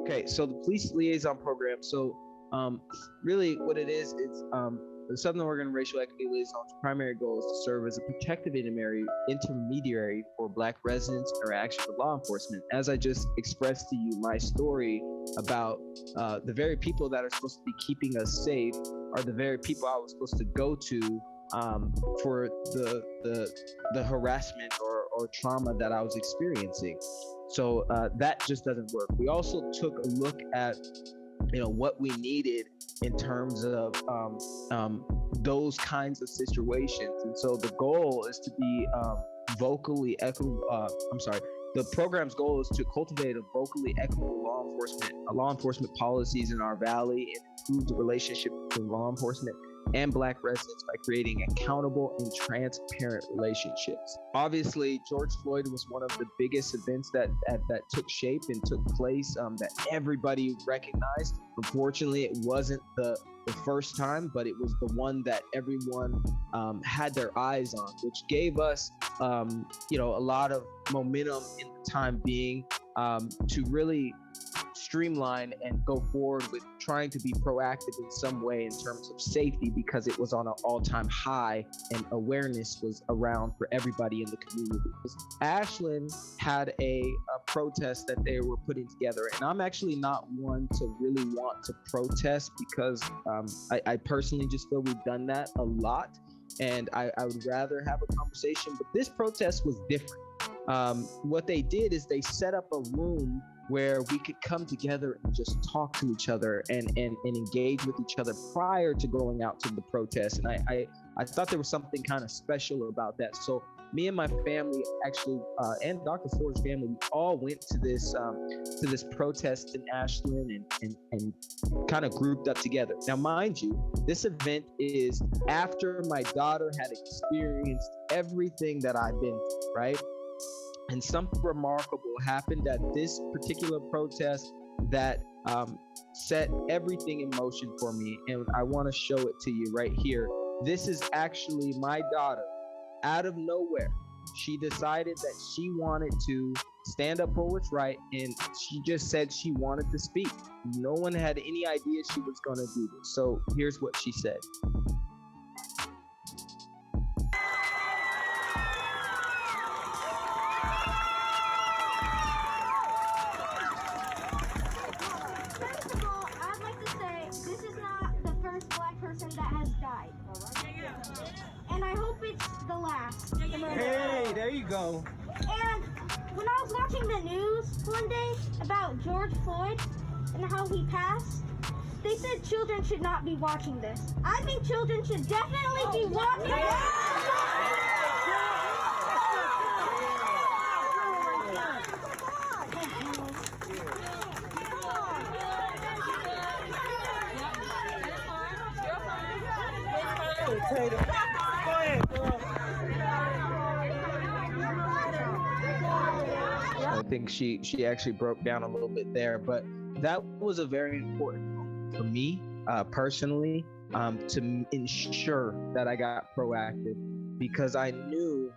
Okay, so the police liaison program. Really, what it is, it's the Southern Oregon Racial Equity Liaison's primary goal is to serve as a protective intermediary for Black residents' interaction with law enforcement. As I just expressed to you, my story about the very people that are supposed to be keeping us safe are the very people I was supposed to go to for the harassment or trauma that I was experiencing. So that just doesn't work. We also took a look at what we needed in terms of those kinds of situations, and so the goal is to be vocally equitable. The program's goal is to cultivate a vocally equitable law enforcement policies in our valley and improve the relationship between law enforcement and Black residents by creating accountable and transparent relationships. Obviously, George Floyd was one of the biggest events that took shape and took place that everybody recognized. Unfortunately, it wasn't the first time, but it was the one that everyone had their eyes on, which gave us a lot of momentum in the time being to really streamline and go forward with trying to be proactive in some way in terms of safety, because it was on an all-time high and awareness was around for everybody in the community. Ashland had a protest that they were putting together, and I'm actually not one to really want to protest because I personally just feel we've done that a lot, and I would rather have a conversation, but this protest was different. What they did is they set up a room where we could come together and just talk to each other and engage with each other prior to going out to the protest. And I thought there was something kind of special about that. So me and my family actually, and Dr. Ford's family, we all went to this protest in Ashland and kind of grouped up together. Now, mind you, this event is after my daughter had experienced everything that I've been through, right? And something remarkable happened at this particular protest that set everything in motion for me. And I want to show it to you right here. This is actually my daughter. Out of nowhere, she decided that she wanted to stand up for what's right. And she just said she wanted to speak. No one had any idea she was going to do this. So here's what she said. Hey, there you go. And when I was watching the news one day about George Floyd and how he passed, they said children should not be watching this. I think children should definitely be watching this. I think she actually broke down a little bit there, but that was a very important moment for me personally to ensure that I got proactive, because I knew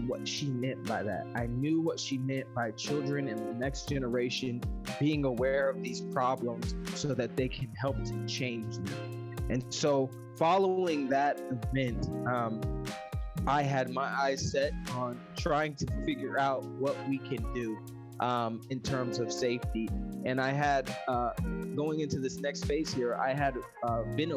what she meant by that. I knew what she meant by children and the next generation being aware of these problems so that they can help to change them. And so following that event, I had my eyes set on trying to figure out what we can do in terms of safety. And I had, going into this next phase here, I had been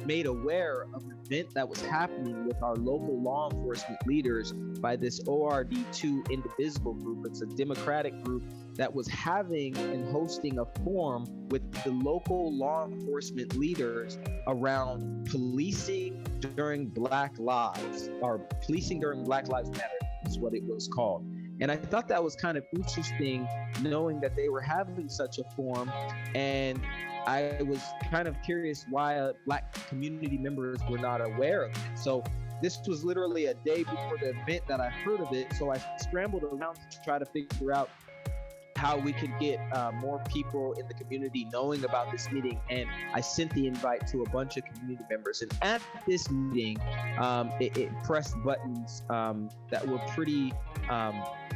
made aware of an event that was happening with our local law enforcement leaders by this ORD2 Indivisible group. It's a Democratic group that was having and hosting a forum with the local law enforcement leaders around policing during Black Lives, or policing during Black Lives Matter is what it was called. And I thought that was kind of interesting, knowing that they were having such a forum, and I was kind of curious why Black community members were not aware of it. So this was literally a day before the event that I heard of it. So I scrambled around to try to figure out how we could get more people in the community knowing about this meeting. And I sent the invite to a bunch of community members. And at this meeting, it pressed buttons that were pretty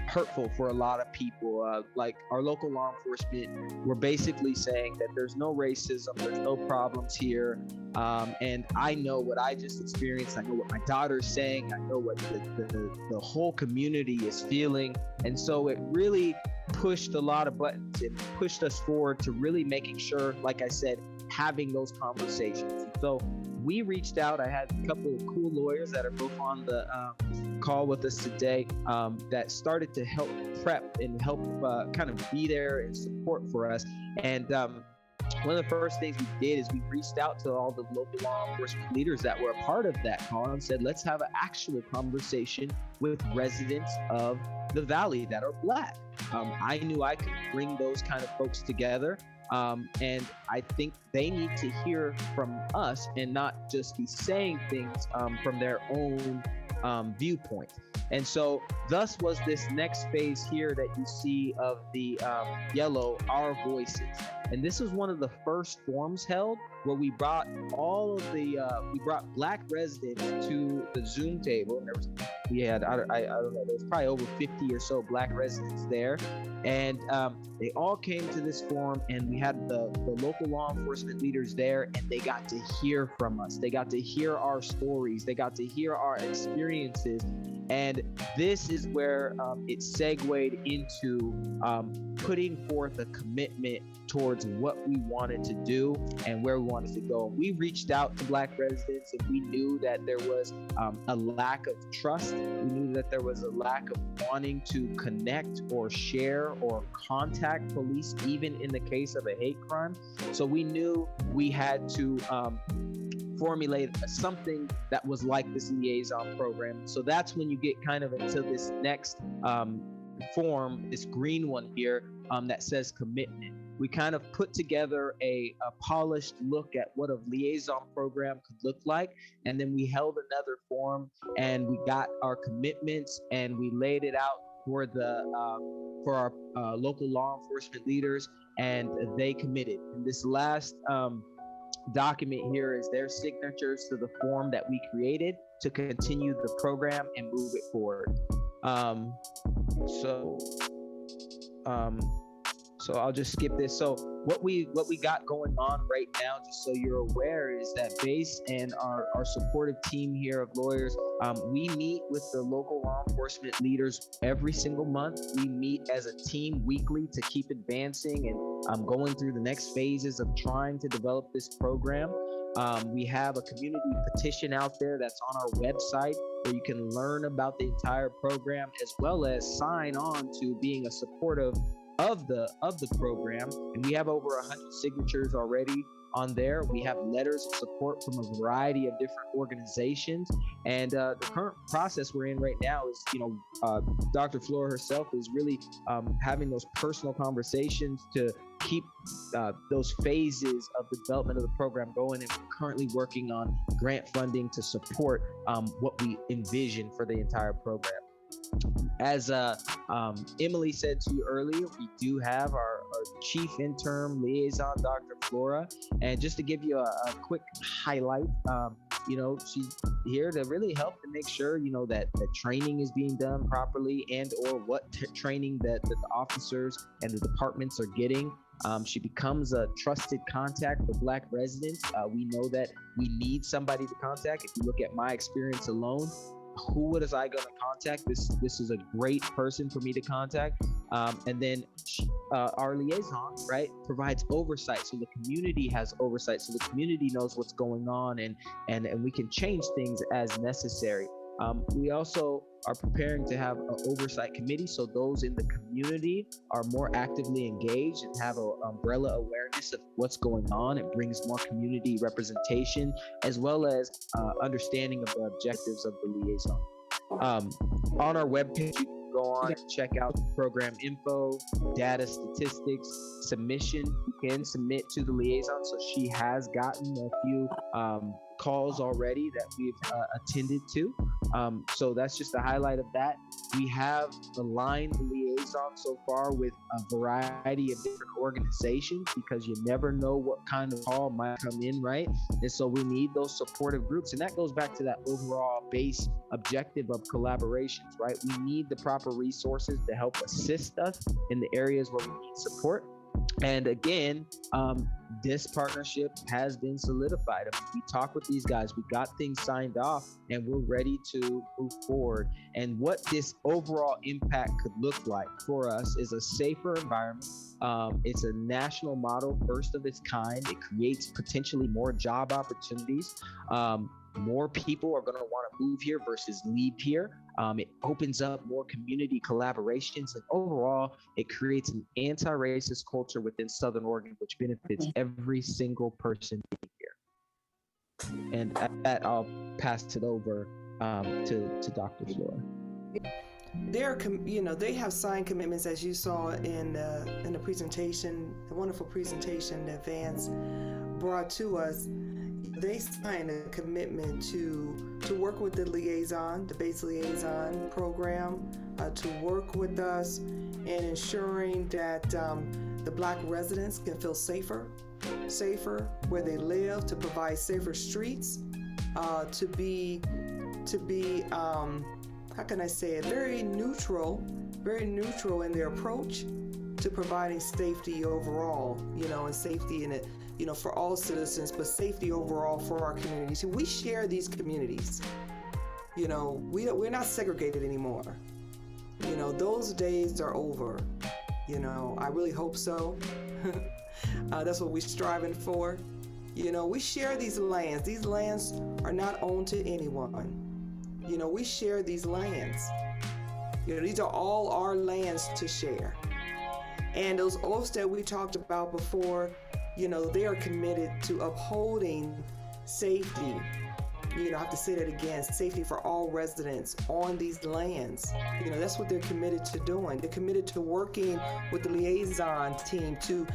hurtful for a lot of people. Like our local law enforcement were basically saying that there's no racism, there's no problems here. And I know what I just experienced. I know what my daughter's saying. I know what the whole community is feeling. And so it really pushed a lot of buttons and pushed us forward to really making sure, like I said, having those conversations. So we reached out. I had a couple of cool lawyers that are both on the call with us today that started to help prep and help kind of be there and support for us. And one of the first things we did is we reached out to all the local law enforcement leaders that were a part of that call and said, let's have an actual conversation with residents of the Valley that are Black. I knew I could bring those kind of folks together. And I think they need to hear from us and not just be saying things from their own viewpoint. And so thus was this next phase here that you see of the yellow, Our Voices. And this was one of the first forums held where we brought all of the, we brought Black residents to the Zoom table. And we had, I don't know, there was probably over 50 or so Black residents there. And they all came to this forum, and we had the local law enforcement leaders there, and they got to hear from us. They got to hear our stories. They got to hear our experiences. And this is where it segued into putting forth a commitment towards what we wanted to do and where we wanted to go. We reached out to Black residents, and we knew that there was a lack of trust. We knew that there was a lack of wanting to connect or share or contact police, even in the case of a hate crime. So we knew we had to formulate something that was like this liaison program. So that's when you get kind of into this next form, this green one here, that says commitment. We kind of put together a polished look at what a liaison program could look like. And then we held another forum, and we got our commitments, and we laid it out for our local law enforcement leaders, and they committed. And this last document here is their signatures to the form that we created to continue the program and move it forward. So I'll just skip this. So what we got going on right now, just so you're aware, is that Base and our supportive team here of lawyers, we meet with the local law enforcement leaders every single month. We meet as a team weekly to keep advancing and going through the next phases of trying to develop this program. We have a community petition out there that's on our website where you can learn about the entire program, as well as sign on to being a supportive of the program. And we have over 100 signatures already on there. We have letters of support from a variety of different organizations. And the current process we're in right now is, Dr. Flora herself is really having those personal conversations to keep those phases of the development of the program going. And we're currently working on grant funding to support what we envision for the entire program. As Emily said to you earlier, we do have our chief interim liaison, Dr. Flora. And just to give you a quick highlight, she's here to really help to make sure, that the training is being done properly, and or what training that the officers and the departments are getting. She becomes a trusted contact for Black residents. We know that we need somebody to contact. If you look at my experience alone, who was I going to contact? This is a great person for me to contact. And then our liaison, right, provides oversight. So the community has oversight. So the community knows what's going on, and we can change things as necessary. We also are preparing to have an oversight committee, so those in the community are more actively engaged and have an umbrella awareness of what's going on. It brings more community representation, as well as understanding of the objectives of the liaison. On our webpage, you can go on and check out program info, data, statistics, submission. You can submit to the liaison. So she has gotten a few calls already that we've attended to. So that's just a highlight of that. We have aligned the liaison so far with a variety of different organizations because you never know what kind of call might come in, right? And so we need those supportive groups. And that goes back to that overall base objective of collaborations, right? We need the proper resources to help assist us in the areas where we need support. And again, this partnership has been solidified. We talked with these guys, we got things signed off, and we're ready to move forward. And what this overall impact could look like for us is a safer environment. It's a national model, first of its kind. It creates potentially more job opportunities. More people are going to want to move here versus leave here. It opens up more community collaborations, and overall, it creates an anti-racist culture within Southern Oregon, which benefits every single person here. And at that, I'll pass it over to Dr. Flora. They have signed commitments, as you saw in the presentation, the wonderful presentation that Vance brought to us. They signed a commitment to work with the liaison, the base liaison program, to work with us in ensuring that the Black residents can feel safer where they live, to provide safer streets, to be how can I say it, very neutral in their approach to providing safety overall, and safety in it, for all citizens, but safety overall for our communities. We share these communities. We're not segregated anymore. Those days are over. I really hope so. That's what we're striving for. We share these lands. These lands are not owned to anyone. We share these lands. These are all our lands to share. And those oaths that we talked about before, they are committed to upholding safety. I have to say that again, safety for all residents on these lands. That's what they're committed to doing. They're committed to working with the liaison team to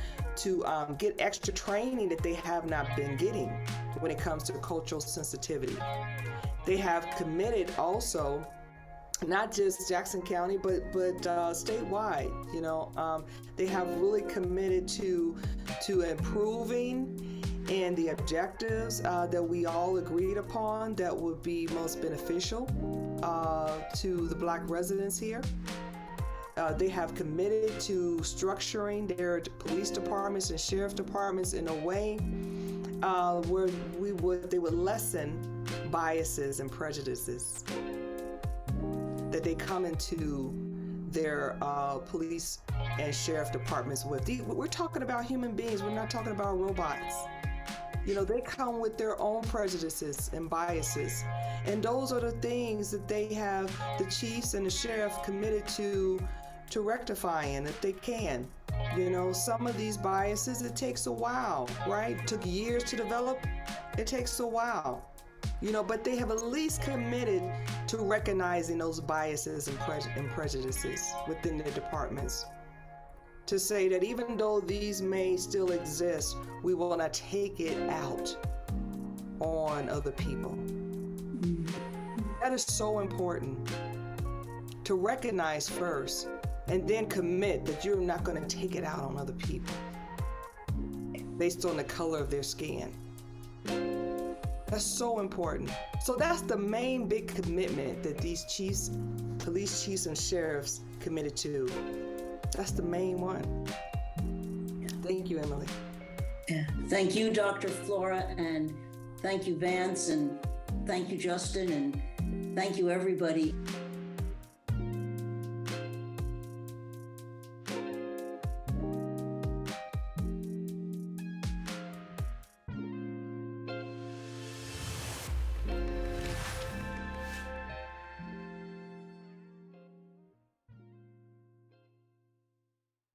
get extra training that they have not been getting when it comes to cultural sensitivity. They have committed also, not just Jackson County, but statewide. They have really committed to improving and the objectives that we all agreed upon that would be most beneficial to the Black residents here. They have committed to structuring their police departments and sheriff departments in a way where they would lessen biases and prejudices that they come into their police and sheriff departments with. We're talking about human beings. We're not talking about robots. They come with their own prejudices and biases. And those are the things that they have, the chiefs and the sheriff, committed to rectifying if they can. Some of these biases, it takes a while, right? It took years to develop. It takes a while. But they have at least committed to recognizing those biases and prejudices within their departments. To say that even though these may still exist, we will not take it out on other people. That is so important, to recognize first and then commit that you're not going to take it out on other people based on the color of their skin. That's so important. So that's the main big commitment that these chiefs, police chiefs and sheriffs committed to. That's the main one. Thank you, Emily. Yeah. Thank you, Dr. Flora, and thank you, Vance, and thank you, Justin, and thank you, everybody.